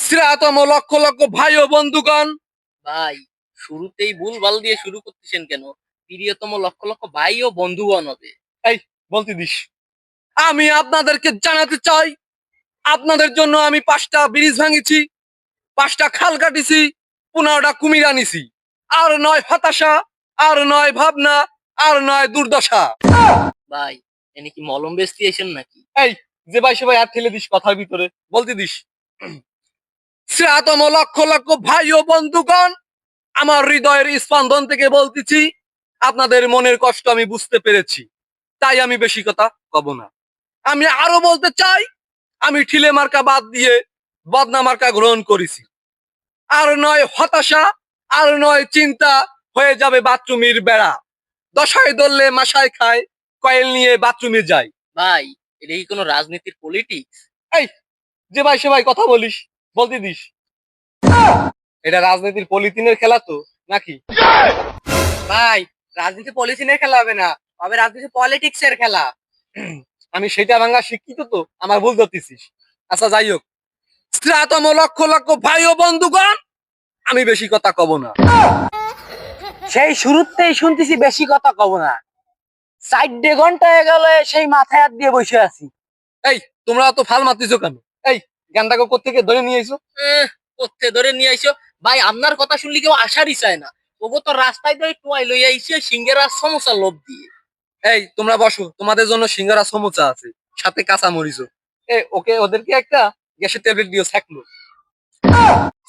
শ্রীরাতম লক্ষ লক্ষ ভাই ও বন্ধুগণ, ভাই, শুরুতেই ভুলভাল দিয়ে শুরু করতেছেন কেন? প্রিয়তম লক্ষ লক্ষ ভাই ও বন্ধুগণ হবে। এই বলতে দিস। আমি আপনাদেরকে জানাতে চাই, আপনাদের জন্য আমি 5টা ব্রিজ ভাঙিছি, 5টা খাল কাটিছি, 15টা কুমির আনিছি। আর নয় হতাশা, আর নয় ভাবনা, আর নয় দুর্দশা। ভাই, এনে কি মলম বেচতে এসেন নাকি? এই যে ভাই সে ভাই আর ঠেলে দিস কথার ভিতরে, বলতে দিস। শ্রীরাতম লক্ষ লক্ষ ভাই ও বন্ধুগণ, আমার হৃদয়ের স্পন্দন থেকে বলতেছি, আপনাদের মনের কষ্ট আমি বুঝতে পেরেছি, তাই আমি বেশি কথা কব না। আমি আরো বলতে চাই, আমি ঠিলে মার্কা বাদ দিয়ে বদনা মার্কা গ্রহণ করেছি। আর নয় হতাশা, আর নয় চিন্তা, হয়ে যাবে বাথরুমের বেড়া। দশায় দললে মাসায় খায়, কয়েল নিয়ে বাথরুমে যায়। ভাই, এটা কি কোনো রাজনীতির পলিটিক্স? এই যে ভাই সে ভাই কথা বলিস, বলতে দিস। এটা রাজনীতির পলিথিনের খেলা তো নাকি? ভাই, রাজনীতি পলিথিনের খেলা হবে না, হবে রাজনীতি পলিটিক্স এর খেলা। আমি সেটা ভাঙা শিক্ষিত তো, আমার ভুল ধরতেছিস। আচ্ছা যাই হোক, শ্রীরাতম লক্ষ লক্ষ ভাই ও বন্ধুগণ, আমি বেশি কথা কব না। সেই শুরুতেই শুনতেছি বেশি কথা কব না। 4 ঘন্টা হয়ে গেল, সেই মাথায় হাত দিয়ে বসে আছি। এই তোমরা তো ফাল মারতেছো কেন? এই জ্ঞানটাকে কোত্থেকে ধরে নিয়ে এসো? কোথা ধরে নিয়ে আইসো? ভাই, আপনার কথা শুনলে কেউ আসারই চায় না। ওগো তো রাস্তায় ধরে টুয়াই লইয়া আইসে সিঙ্গেরা সমোসা লোভ দিয়ে। এই তোমরা বসো, তোমাদের জন্য সিঙ্গারা সমুচা আছে, সাথে কাঁচা মরিচও। ওকে ওদেরকে একটা গ্যাসের ট্যাবলেট দিও থাকলো।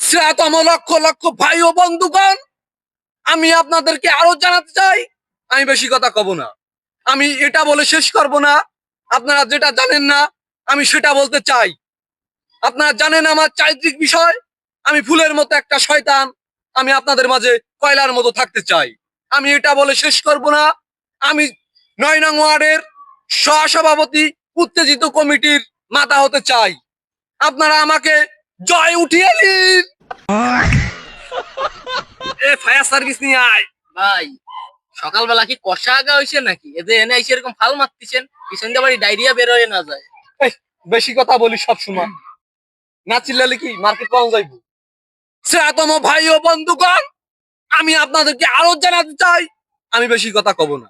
শ্রীরাতম লক্ষ লক্ষ ভাই ও বন্ধুগণ, আমি আপনাদেরকে আরো জানাতে চাই, আমি বেশি কথা কব না। আমি এটা বলে শেষ করব না, আপনারা যেটা জানেন না আমি সেটা বলতে চাই। আপনারা জানেন আমার চারিত্রিক বিষয়, আমি ফুলের মতো একটা শয়তান, আমি আপনাদের মাঝে কয়লার মতো থাকতে চাই। আমি এটা বলে শেষ করব না, আমি 9 নং ওয়ার্ডের সহসভাপতি, উত্তেজিত কমিটির মাথা হতে চাই। আপনারা আমাকে জয় উঠিয়ে নিন। ফায়ার সার্ভিস নিয়ে আয়। ভাই, সকালবেলা কি কষা আগা হয়েছে নাকি? এদের এনে আইসে এরকম ফাল মারতেছেন, পিছন দিয়ে বাড়ি ডায়রিয়া বের হয়ে না যায়। এই, বেশি কথা বলি সব সময়, না চিল্লালে কি মার্কেট পাওয়া যাইব? শ্রীরাতম ভাই ও বন্ধুগণ, আমি আপনাদেরকে আরো জানাতে চাই, আমি বেশি কথা কব না।